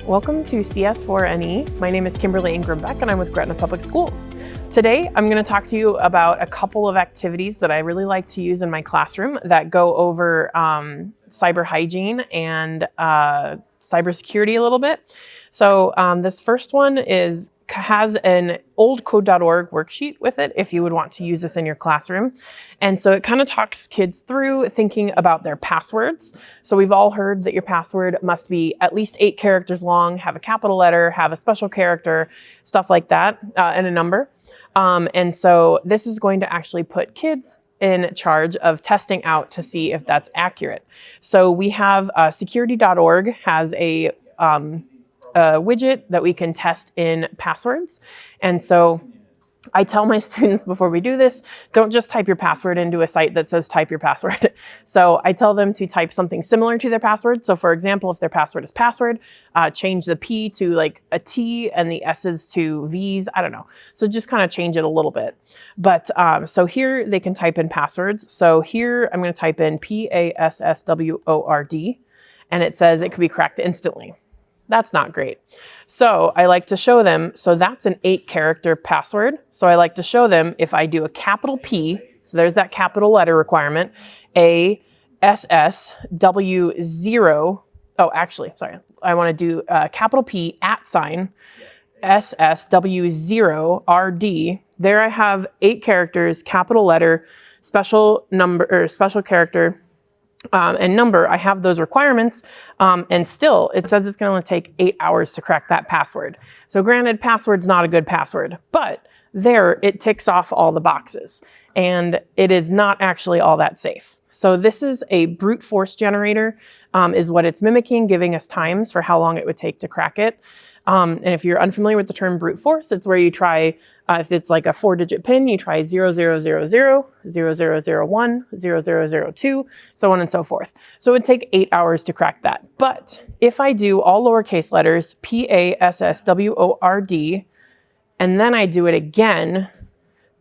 Welcome to CS4NE. My name is Kimberly Ingraham-Beck and I'm with Gretna Public Schools. Today, I'm going to talk to you about a couple of activities that I really like to use in my classroom that go over cyber hygiene and cybersecurity a little bit. So this first one has an old code.org worksheet with it if you would want to use this in your classroom. And so it kind of talks kids through thinking about their passwords. So we've all heard that your password must be at least 8 characters long, have a capital letter, have a special character, stuff like that, and a number. And so this is going to actually put kids in charge of testing out to see if that's accurate. So we have security.org has a widget that we can test in passwords. And so I tell my students before we do this, don't just type your password into a site that says type your password. So I tell them to type something similar to their password. So for example, if their password is password, change the P to like a T and the S's to V's, I don't know. So just kind of change it a little bit. But so here they can type in passwords. So here I'm going to type in PASSWORD and it says it could be cracked instantly. That's not great. So I like to show them, so that's an 8-character password. So I like to show them if I do a capital P, so there's that capital letter requirement, ASSW0, oh, actually, sorry. I want to do capital P @ SSW0RD. There I have 8 characters, capital letter, special number, or special character, and number. I have those requirements, and still it says it's going to only take 8 hours to crack that password. So granted, password's not a good password, but there it ticks off all the boxes, and it is not actually all that safe. So this is a brute force generator, is what it's mimicking, giving us times for how long it would take to crack it. And if you're unfamiliar with the term brute force, it's where you try, if it's like a 4-digit PIN, you try 0000, 0001, 0002, so on and so forth. So it would take 8 hours to crack that. But if I do all lowercase letters, PASSWORD, and then I do it again,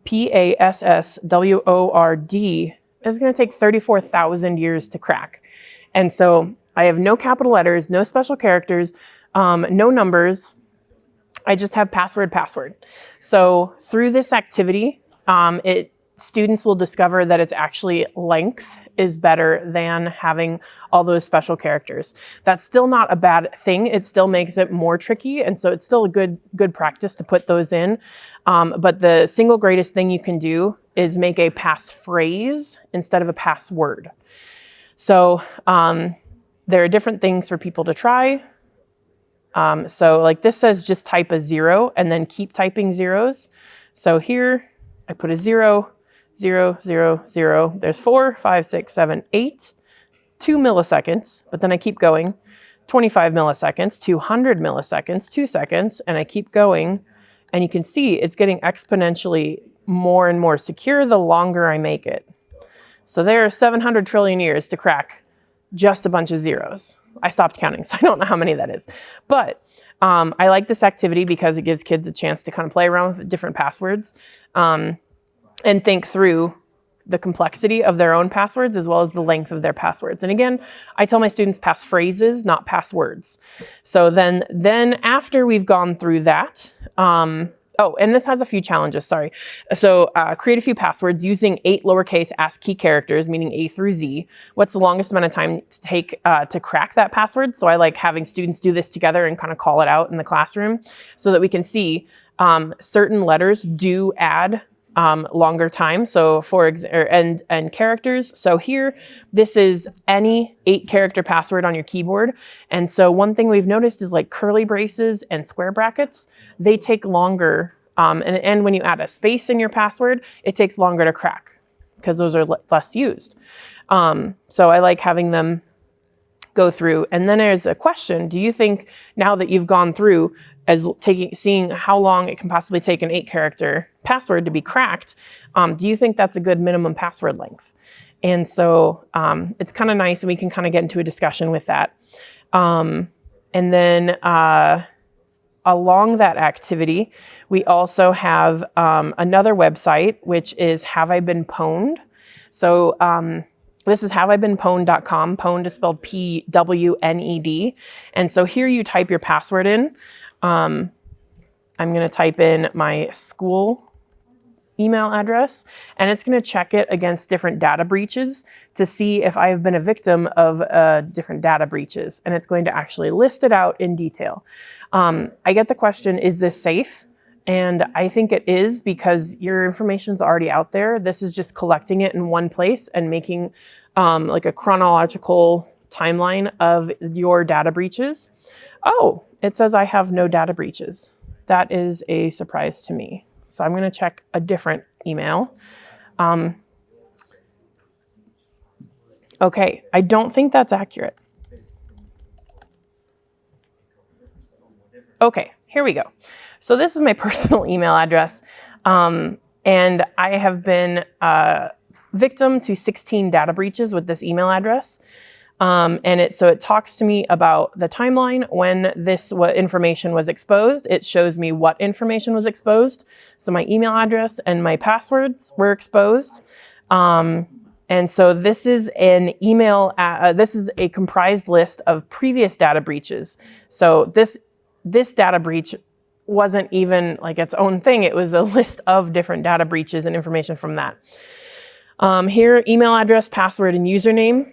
PASSWORD, it's going to take 34,000 years to crack. And so I have no capital letters, no special characters, no numbers. I just have password. So through this activity, students will discover that it's actually length is better than having all those special characters. That's still not a bad thing. It still makes it more tricky. And so it's still a good practice to put those in. But the single greatest thing you can do is make a passphrase instead of a password. So there are different things for people to try. So like this says just type a 0 and then keep typing zeros. So here I put a 0, 0, 0, 0. There's 4, 5, 6, 7, 8, 2 milliseconds, but then I keep going. 25 milliseconds, 200 milliseconds, 2 seconds, and I keep going. And you can see it's getting exponentially more and more secure the longer I make it. So there are 700 trillion years to crack just a bunch of zeros. I stopped counting, so I don't know how many that is. But I like this activity because it gives kids a chance to kind of play around with different passwords and think through the complexity of their own passwords as well as the length of their passwords. And again, I tell my students passphrases, not passwords. So then after we've gone through that, oh, and this has a few challenges, sorry. So create a few passwords using 8 lowercase ASCII characters, meaning A through Z. What's the longest amount of time to take to crack that password? So I like having students do this together and kind of call it out in the classroom so that we can see certain letters do add longer time. So and characters. So here, this is any 8-character password on your keyboard. And so one thing we've noticed is like curly braces and square brackets, they take longer. And when you add a space in your password, it takes longer to crack because those are less used. So I like having them go through. And then there's a question. Do you think now that you've gone through seeing how long it can possibly take an 8-character password to be cracked, do you think that's a good minimum password length? And so it's kind of nice, and we can kind of get into a discussion with that. And then along that activity, we also have another website, which is Have I Been Pwned? So This is haveibeenpwned.com. Pwned is spelled Pwned. And so here you type your password in. I'm going to type in my school email address, and it's going to check it against different data breaches to see if I have been a victim of different data breaches. And it's going to actually list it out in detail. I get the question, is this safe? And I think it is, because your information's already out there. This is just collecting it in one place and making like a chronological timeline of your data breaches. Oh, it says I have no data breaches. That is a surprise to me. So I'm going to check a different email. Okay, I don't think that's accurate. Okay, here we go. So this is my personal email address, and I have been victim to 16 data breaches with this email address. And it talks to me about the timeline when what information was exposed. It shows me what information was exposed. So my email address and my passwords were exposed. And so this is an email, this is a comprised list of previous data breaches. So this data breach wasn't even like its own thing. It was a list of different data breaches and information from that. Here, email address, password, and username.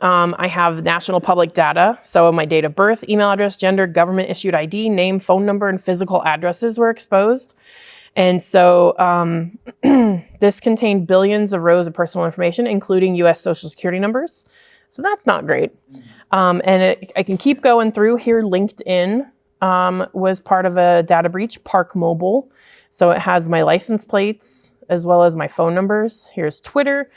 I have national public data. So my date of birth, email address, gender, government issued ID, name, phone number, and physical addresses were exposed. And so this contained billions of rows of personal information, including US Social Security numbers. So that's not great. And I can keep going through here. LinkedIn was part of a data breach, Park Mobile. So it has my license plates as well as my phone numbers. Here's Twitter.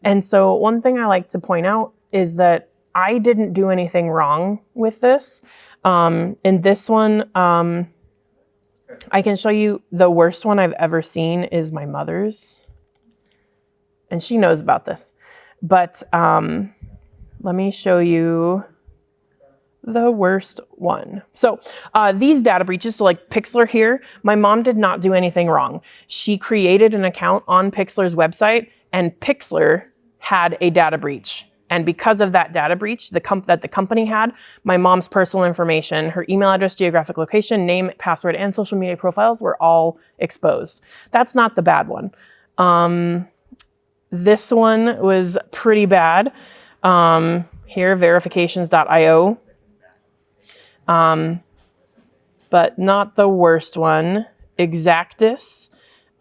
And so one thing I like to point out is that I didn't do anything wrong with this. In this one, I can show you the worst one I've ever seen is my mother's. And she knows about this. But let me show you the worst one. So these data breaches, so like Pixlr here, my mom did not do anything wrong. She created an account on Pixlr's website, and Pixlr had a data breach. And because of that data breach that the company had, my mom's personal information, her email address, geographic location, name, password, and social media profiles were all exposed. That's not the bad one. This one was pretty bad. Here, verifications.io. But not the worst one. Exactus.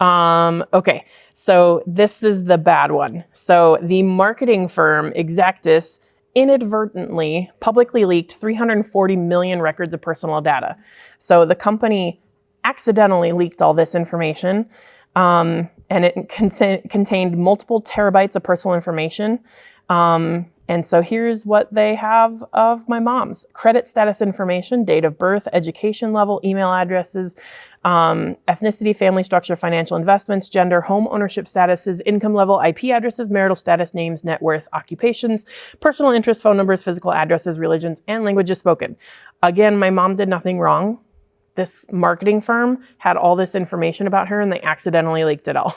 Okay, so this is the bad one. So the marketing firm Exactus inadvertently publicly leaked 340 million records of personal data. So the company accidentally leaked all this information, and it contained multiple terabytes of personal information. And so here's what they have of my mom's: credit status information, date of birth, education level, email addresses, ethnicity, family structure, financial investments, gender, home ownership statuses, income level, IP addresses, marital status, names, net worth, occupations, personal interests, phone numbers, physical addresses, religions, and languages spoken. Again, my mom did nothing wrong. This marketing firm had all this information about her, and they accidentally leaked it all.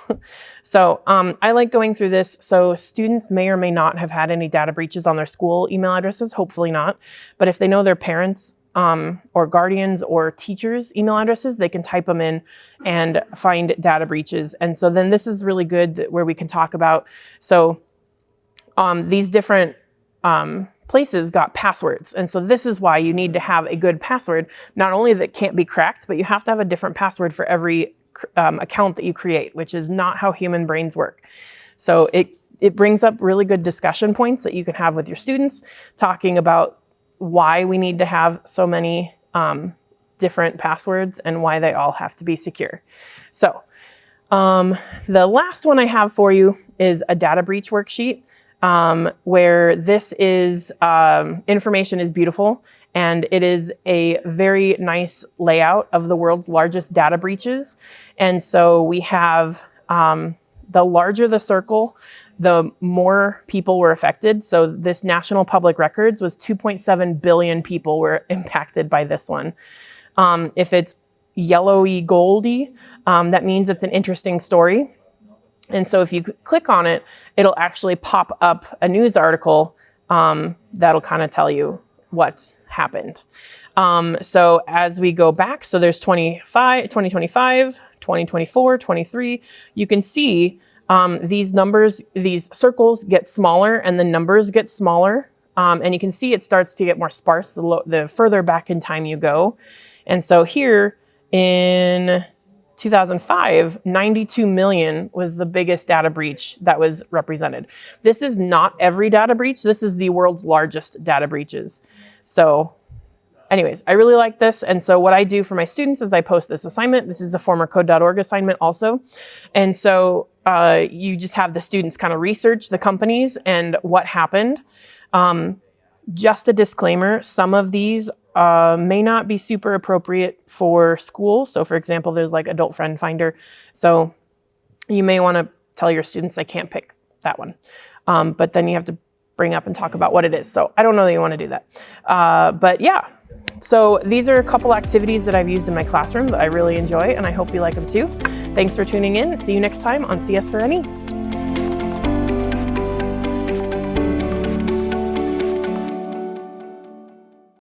So I like going through this. So students may or may not have had any data breaches on their school email addresses, hopefully not. But if they know their parents or guardians or teachers' email addresses, they can type them in and find data breaches. And so then this is really good where we can talk about, so these different places got passwords. And so this is why you need to have a good password, not only that can't be cracked, but you have to have a different password for every account that you create, which is not how human brains work. So it brings up really good discussion points that you can have with your students, talking about why we need to have so many different passwords and why they all have to be secure. So the last one I have for you is a data breach worksheet. Where this is, information is beautiful, and it is a very nice layout of the world's largest data breaches. And so we have, the larger the circle, the more people were affected. So this National Public Records was 2.7 billion people were impacted by this one. If it's yellowy goldy, that means it's an interesting story. And so if you click on it, it'll actually pop up a news article that'll kind of tell you what happened. So as we go back, so there's 2025, 2024, 23, you can see these numbers, these circles get smaller and the numbers get smaller. And you can see it starts to get more sparse the further back in time you go. And so here in 2005, 92 million was the biggest data breach that was represented. This is not every data breach. This is the world's largest data breaches. So anyways, I really like this. And so what I do for my students is I post this assignment. This is a former code.org assignment also. And so you just have the students kind of research the companies and what happened. Just a disclaimer, some of these may not be super appropriate for school. So for example, there's like Adult Friend Finder. So you may want to tell your students they can't pick that one. But then you have to bring up and talk about what it is. So I don't know that you want to do that. But yeah, so these are a couple activities that I've used in my classroom that I really enjoy, and I hope you like them too. Thanks for tuning in. See you next time on CS4NE.